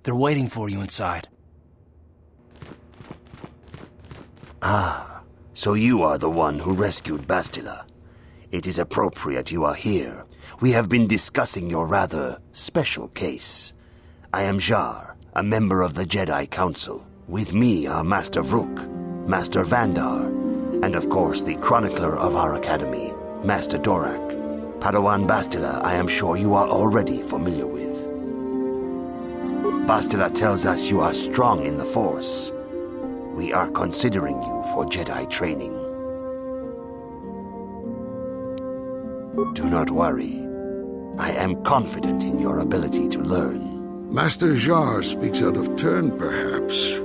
They're waiting for you inside. Ah, so you are the one who rescued Bastila. It is appropriate you are here. We have been discussing your rather special case. I am Jar, a member of the Jedi Council. With me are Master Vrook, Master Vandar, and of course the chronicler of our academy, Master Dorak. Padawan Bastila, I am sure you are already familiar with. Bastila tells us you are strong in the Force. We are considering you for Jedi training. Do not worry. I am confident in your ability to learn. Master Jar speaks out of turn, perhaps.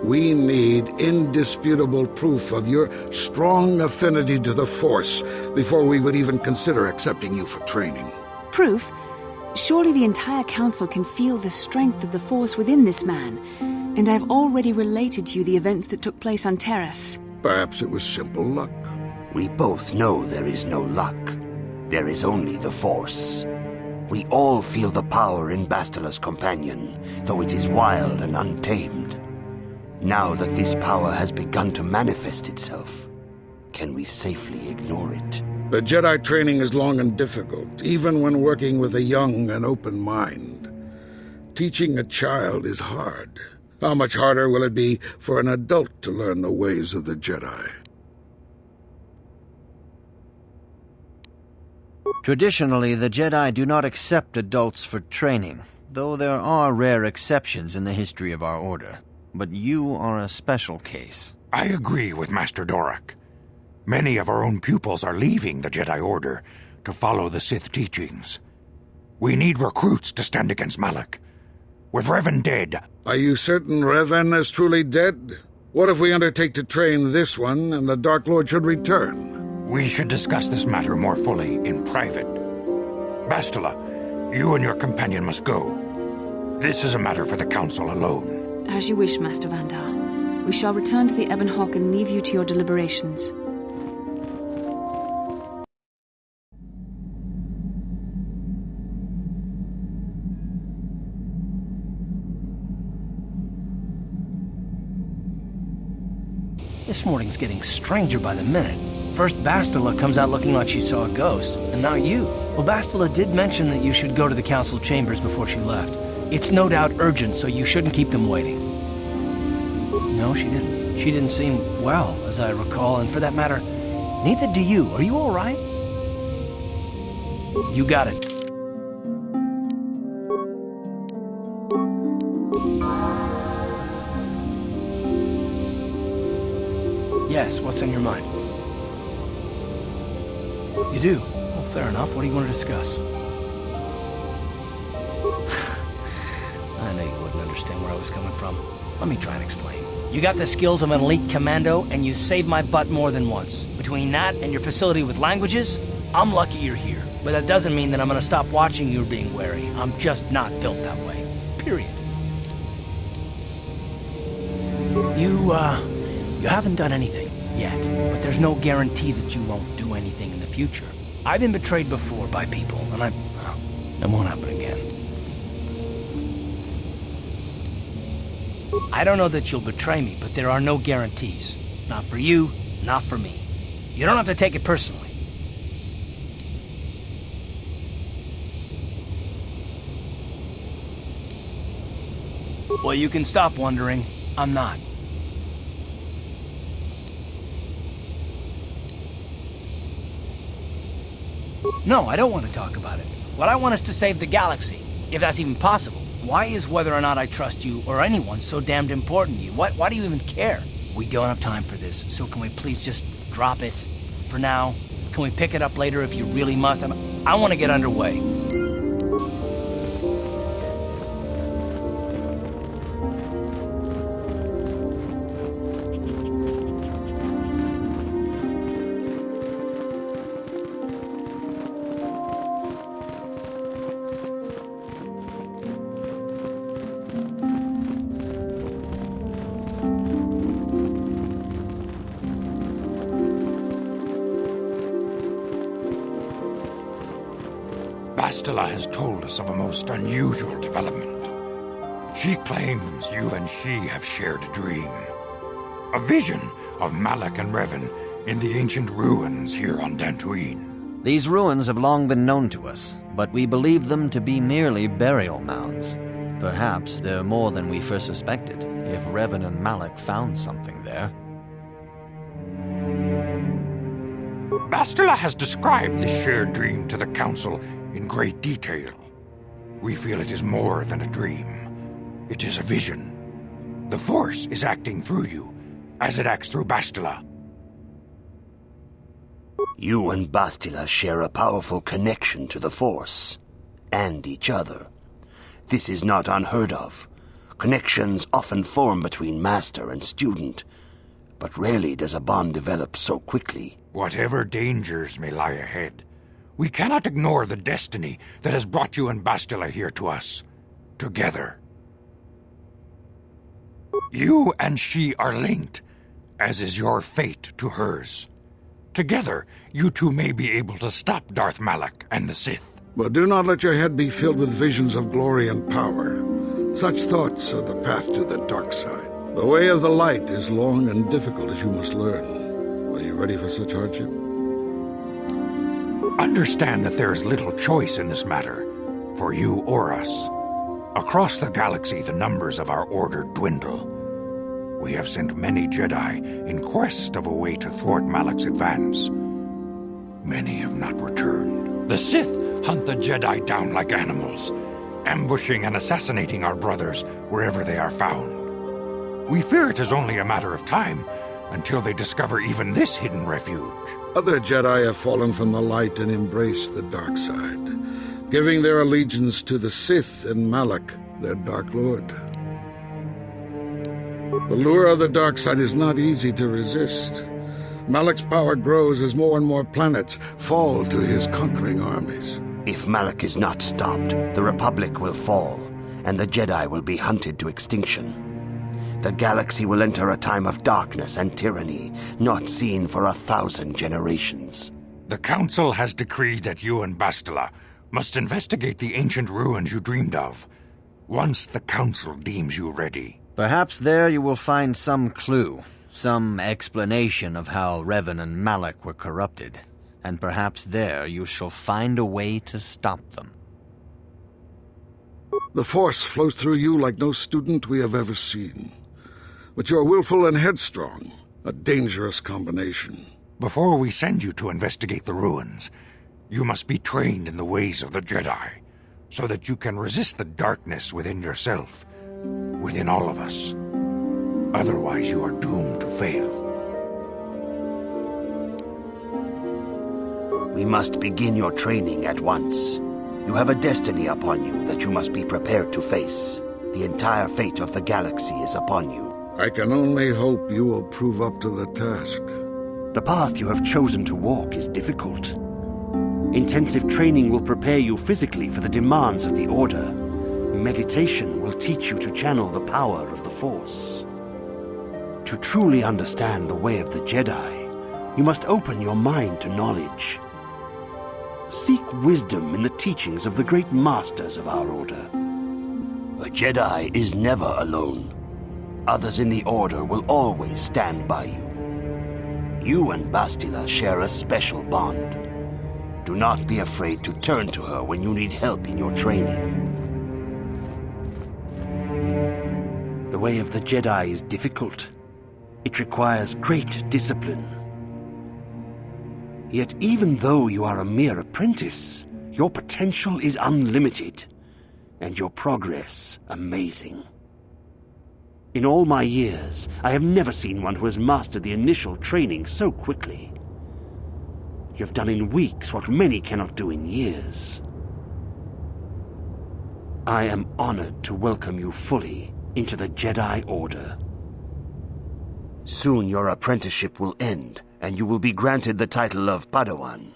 We need indisputable proof of your strong affinity to the Force before we would even consider accepting you for training. Proof? Surely the entire Council can feel the strength of the Force within this man, and I've already related to you the events that took place on Terrace. Perhaps it was simple luck. We both know there is no luck. There is only the Force. We all feel the power in Bastila's companion, though it is wild and untamed. Now that this power has begun to manifest itself, can we safely ignore it? The Jedi training is long and difficult, even when working with a young and open mind. Teaching a child is hard. How much harder will it be for an adult to learn the ways of the Jedi? Traditionally, the Jedi do not accept adults for training, though there are rare exceptions in the history of our order. But you are a special case. I agree with Master Dorak. Many of our own pupils are leaving the Jedi Order to follow the Sith teachings. We need recruits to stand against Malak. With Revan dead... Are you certain Revan is truly dead? What if we undertake to train this one and the Dark Lord should return? We should discuss this matter more fully in private. Bastila, you and your companion must go. This is a matter for the Council alone. As you wish, Master Vandar. We shall return to the Ebon Hawk and leave you to your deliberations. This morning's getting stranger by the minute. First Bastila comes out looking like she saw a ghost, and now you. Well, Bastila did mention that you should go to the council chambers before she left. It's no doubt urgent, so you shouldn't keep them waiting. No, she didn't. She didn't seem well, as I recall, and for that matter, neither do you. Are you all right? You got it. Yes, what's on your mind? You do? Well, fair enough. What do you want to discuss? I know you wouldn't understand where I was coming from. Let me try and explain. You got the skills of an elite commando, and you saved my butt more than once. Between that and your facility with languages, I'm lucky you're here. But that doesn't mean that I'm gonna stop watching you being wary. I'm just not built that way. Period. You haven't done anything yet, but there's no guarantee that you won't do anything in the future. I've been betrayed before by people, and it won't happen again. I don't know that you'll betray me, but there are no guarantees. Not for you, not for me. You don't have to take it personally. Well, you can stop wondering. I'm not. No, I don't want to talk about it. What I want is to save the galaxy, if that's even possible. Why is whether or not I trust you or anyone so damned important to you? Why do you even care? We don't have time for this, so can we please just drop it for now? Can we pick it up later if you really must? I want to get underway. Bastila has told us of a most unusual development. She claims you and she have shared a dream. A vision of Malak and Revan in the ancient ruins here on Dantooine. These ruins have long been known to us, but we believe them to be merely burial mounds. Perhaps they're more than we first suspected, if Revan and Malak found something there. Bastila has described this shared dream to the Council in great detail. We feel it is more than a dream. It is a vision. The Force is acting through you, as it acts through Bastila. You and Bastila share a powerful connection to the Force, and each other. This is not unheard of. Connections often form between master and student, but rarely does a bond develop so quickly. Whatever dangers may lie ahead, we cannot ignore the destiny that has brought you and Bastila here to us, together. You and she are linked, as is your fate to hers. Together, you two may be able to stop Darth Malak and the Sith. But do not let your head be filled with visions of glory and power. Such thoughts are the path to the dark side. The way of the light is long and difficult, as you must learn. Are you ready for such hardship? Understand that there is little choice in this matter, for you or us. Across the galaxy, the numbers of our order dwindle. We have sent many Jedi in quest of a way to thwart Malak's advance. Many have not returned. The Sith hunt the Jedi down like animals, ambushing and assassinating our brothers wherever they are found. We fear it is only a matter of time until they discover even this hidden refuge. Other Jedi have fallen from the light and embraced the dark side, giving their allegiance to the Sith and Malak, their Dark Lord. The lure of the dark side is not easy to resist. Malak's power grows as more and more planets fall to his conquering armies. If Malak is not stopped, the Republic will fall, and the Jedi will be hunted to extinction. The galaxy will enter a time of darkness and tyranny, not seen for 1,000 generations. The Council has decreed that you and Bastila must investigate the ancient ruins you dreamed of, once the Council deems you ready. Perhaps there you will find some clue, some explanation of how Revan and Malak were corrupted, and perhaps there you shall find a way to stop them. The Force flows through you like no student we have ever seen. But you are willful and headstrong, a dangerous combination. Before we send you to investigate the ruins, you must be trained in the ways of the Jedi, so that you can resist the darkness within yourself, within all of us. Otherwise, you are doomed to fail. We must begin your training at once. You have a destiny upon you that you must be prepared to face. The entire fate of the galaxy is upon you. I can only hope you will prove up to the task. The path you have chosen to walk is difficult. Intensive training will prepare you physically for the demands of the Order. Meditation will teach you to channel the power of the Force. To truly understand the way of the Jedi, you must open your mind to knowledge. Seek wisdom in the teachings of the great masters of our Order. A Jedi is never alone. Others in the Order will always stand by you. You and Bastila share a special bond. Do not be afraid to turn to her when you need help in your training. The way of the Jedi is difficult. It requires great discipline. Yet even though you are a mere apprentice, your potential is unlimited, and your progress amazing. In all my years, I have never seen one who has mastered the initial training so quickly. You have done in weeks what many cannot do in years. I am honored to welcome you fully into the Jedi Order. Soon your apprenticeship will end, and you will be granted the title of Padawan,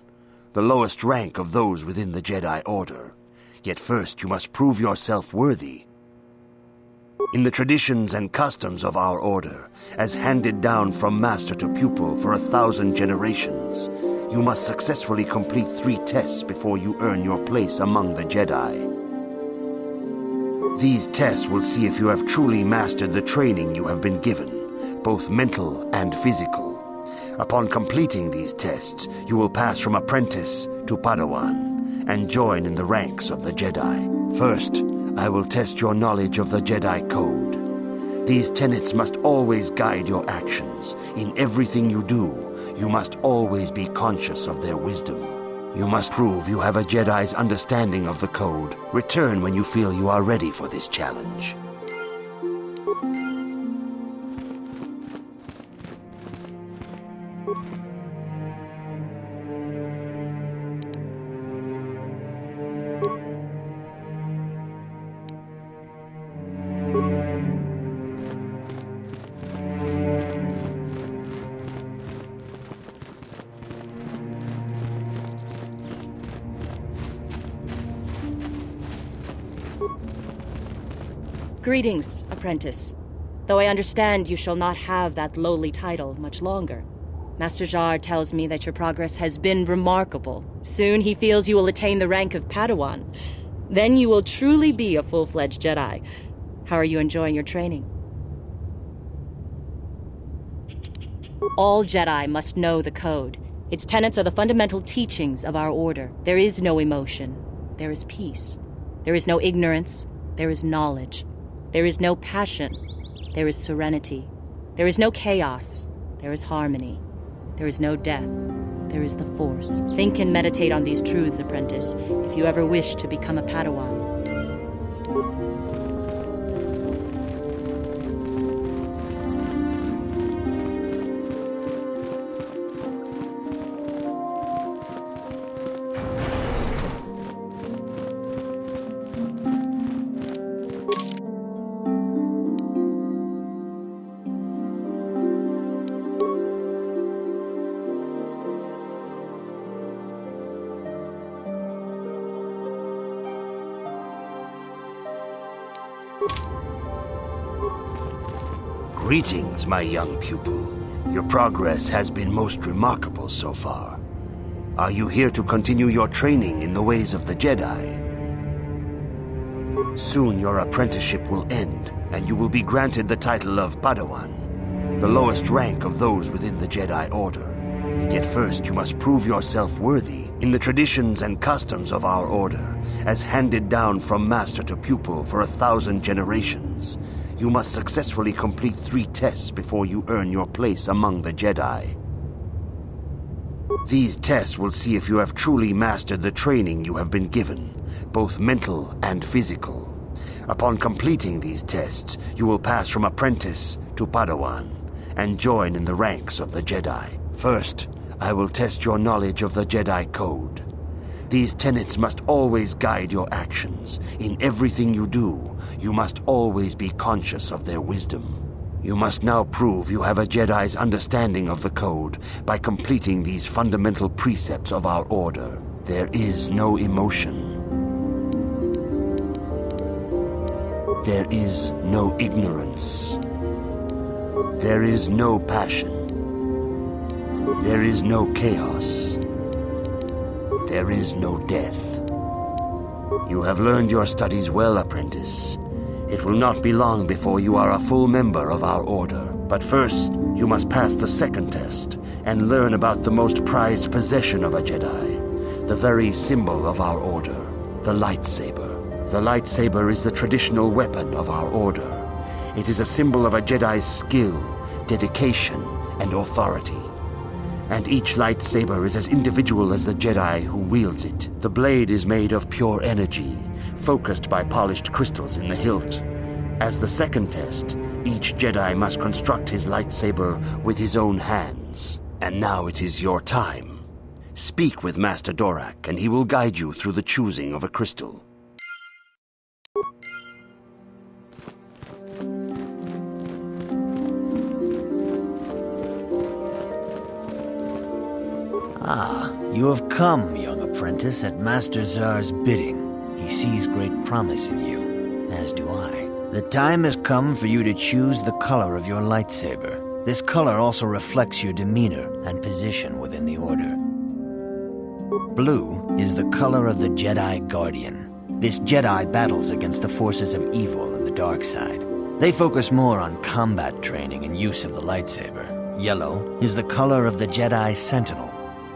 the lowest rank of those within the Jedi Order. Yet first you must prove yourself worthy. In the traditions and customs of our Order, as handed down from master to pupil for 1,000 generations, you must successfully complete 3 tests before you earn your place among the Jedi. These tests will see if you have truly mastered the training you have been given, both mental and physical. Upon completing these tests, you will pass from apprentice to Padawan and join in the ranks of the Jedi. First, I will test your knowledge of the Jedi Code. These tenets must always guide your actions. In everything you do, you must always be conscious of their wisdom. You must prove you have a Jedi's understanding of the Code. Return when you feel you are ready for this challenge. Greetings, apprentice. Though I understand you shall not have that lowly title much longer. Master Jar tells me that your progress has been remarkable. Soon he feels you will attain the rank of Padawan. Then you will truly be a full-fledged Jedi. How are you enjoying your training? All Jedi must know the Code. Its tenets are the fundamental teachings of our order. There is no emotion. There is peace. There is no ignorance. There is knowledge. There is no passion. There is serenity. There is no chaos. There is harmony. There is no death. There is the Force. Think and meditate on these truths, apprentice, if you ever wish to become a Padawan. Greetings, my young pupil. Your progress has been most remarkable so far. Are you here to continue your training in the ways of the Jedi? Soon your apprenticeship will end, and you will be granted the title of Padawan, the lowest rank of those within the Jedi Order. Yet first you must prove yourself worthy in the traditions and customs of our order, as handed down from master to pupil for 1,000 generations. You must successfully complete 3 tests before you earn your place among the Jedi. These tests will see if you have truly mastered the training you have been given, both mental and physical. Upon completing these tests, you will pass from apprentice to Padawan and join in the ranks of the Jedi. First, I will test your knowledge of the Jedi Code. These tenets must always guide your actions. In everything you do, you must always be conscious of their wisdom. You must now prove you have a Jedi's understanding of the Code by completing these fundamental precepts of our order. There is no emotion. There is no ignorance. There is no passion. There is no chaos. There is no death. You have learned your studies well, apprentice. It will not be long before you are a full member of our order. But first, you must pass the second test and learn about the most prized possession of a Jedi, the very symbol of our order, the lightsaber. The lightsaber is the traditional weapon of our order. It is a symbol of a Jedi's skill, dedication, and authority. And each lightsaber is as individual as the Jedi who wields it. The blade is made of pure energy, focused by polished crystals in the hilt. As the second test, each Jedi must construct his lightsaber with his own hands. And now it is your time. Speak with Master Dorak, and he will guide you through the choosing of a crystal. Ah, you have come, young apprentice, at Master Zar's bidding. He sees great promise in you, as do I. The time has come for you to choose the color of your lightsaber. This color also reflects your demeanor and position within the Order. Blue is the color of the Jedi Guardian. This Jedi battles against the forces of evil and the dark side. They focus more on combat training and use of the lightsaber. Yellow is the color of the Jedi Sentinel.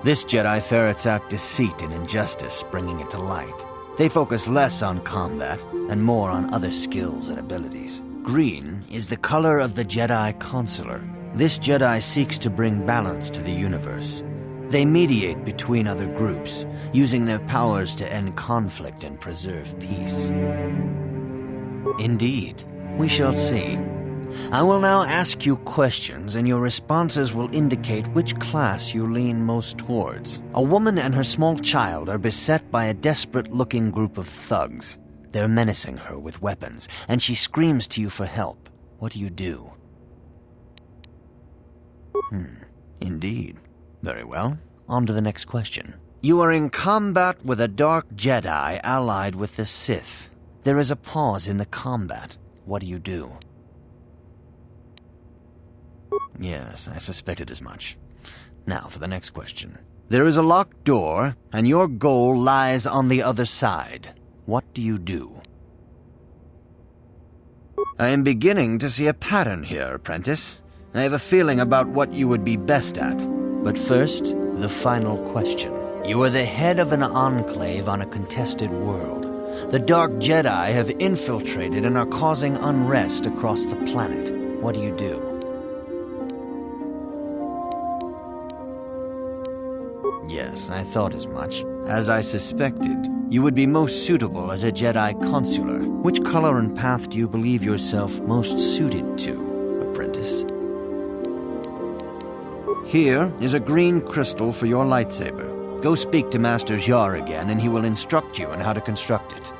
This Jedi ferrets out deceit and injustice, bringing it to light. They focus less on combat and more on other skills and abilities. Green is the color of the Jedi Consular. This Jedi seeks to bring balance to the universe. They mediate between other groups, using their powers to end conflict and preserve peace. Indeed, we shall see. I will now ask you questions, and your responses will indicate which class you lean most towards. A woman and her small child are beset by a desperate-looking group of thugs. They're menacing her with weapons, and she screams to you for help. What do you do? Indeed. Very well. On to the next question. You are in combat with a dark Jedi allied with the Sith. There is a pause in the combat. What do you do? Yes, I suspected as much. Now for the next question. There is a locked door, and your goal lies on the other side. What do you do? I am beginning to see a pattern here, apprentice. I have a feeling about what you would be best at. But first, the final question. You are the head of an enclave on a contested world. The Dark Jedi have infiltrated and are causing unrest across the planet. What do you do? Yes, I thought as much. As I suspected, you would be most suitable as a Jedi Consular. Which color and path do you believe yourself most suited to, apprentice? Here is a green crystal for your lightsaber. Go speak to Master Jar again, and he will instruct you on how to construct it.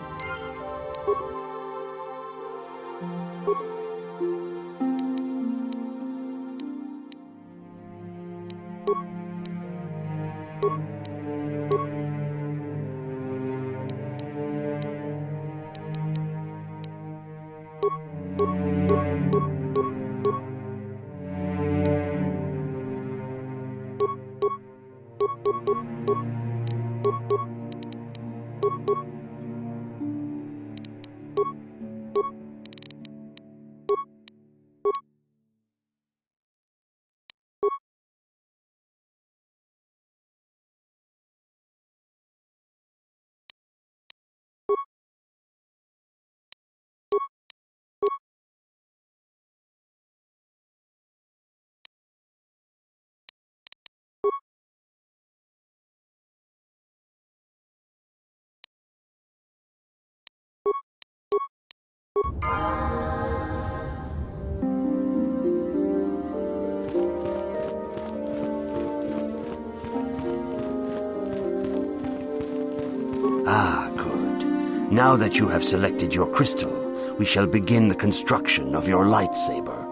Ah, good. Now that you have selected your crystal, we shall begin the construction of your lightsaber.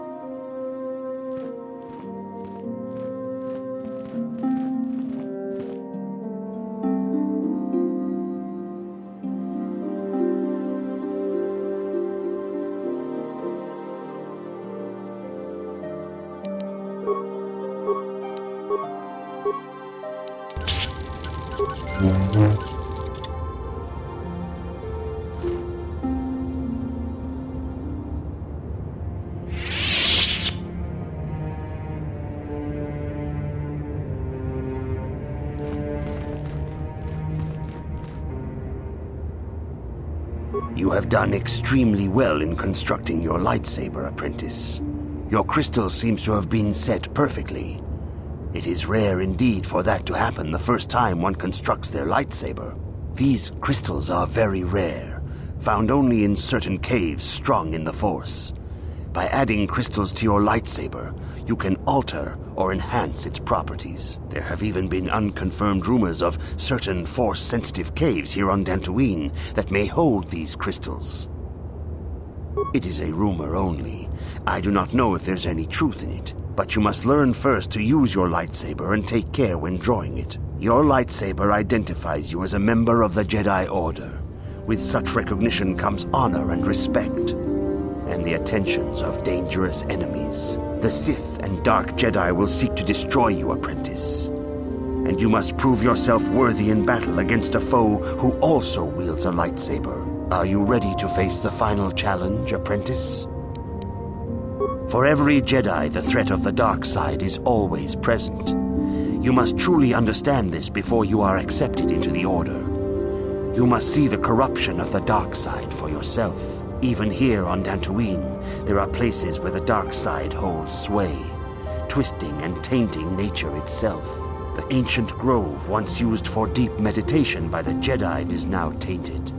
You have done extremely well in constructing your lightsaber, apprentice. Your crystal seems to have been set perfectly. It is rare indeed for that to happen the first time one constructs their lightsaber. These crystals are very rare, found only in certain caves strong in the Force. By adding crystals to your lightsaber, you can alter or enhance its properties. There have even been unconfirmed rumors of certain Force-sensitive caves here on Dantooine that may hold these crystals. It is a rumor only. I do not know if there's any truth in it, but you must learn first to use your lightsaber and take care when drawing it. Your lightsaber identifies you as a member of the Jedi Order. With such recognition comes honor and respect, and the attentions of dangerous enemies. The Sith and Dark Jedi will seek to destroy you, apprentice. and you must prove yourself worthy in battle against a foe who also wields a lightsaber. Are you ready to face the final challenge, apprentice? For every Jedi, the threat of the dark side is always present. You must truly understand this before you are accepted into the Order. You must see the corruption of the dark side for yourself. Even here on Dantooine, there are places where the dark side holds sway, twisting and tainting nature itself. The ancient grove, once used for deep meditation by the Jedi, is now tainted.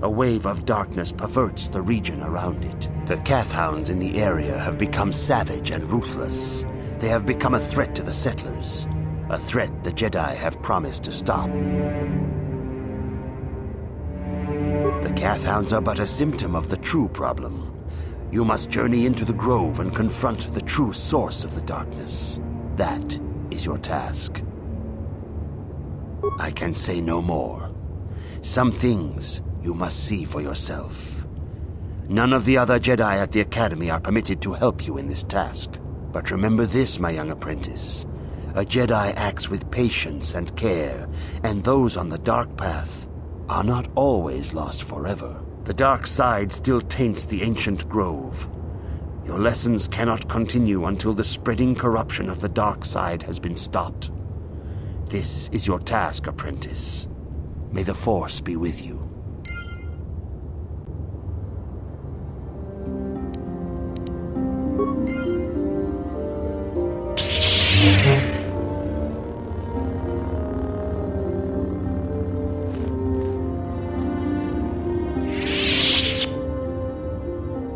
A wave of darkness perverts the region around it. The Kathhounds in the area have become savage and ruthless. They have become a threat to the settlers, a threat the Jedi have promised to stop. The Kathhounds are but a symptom of the true problem. You must journey into the grove and confront the true source of the darkness. That is your task. I can say no more. Some things you must see for yourself. None of the other Jedi at the Academy are permitted to help you in this task. But remember this, my young apprentice. A Jedi acts with patience and care, and those on the dark path are not always lost forever. The dark side still taints the ancient grove. Your lessons cannot continue until the spreading corruption of the dark side has been stopped. This is your task, apprentice. May the Force be with you.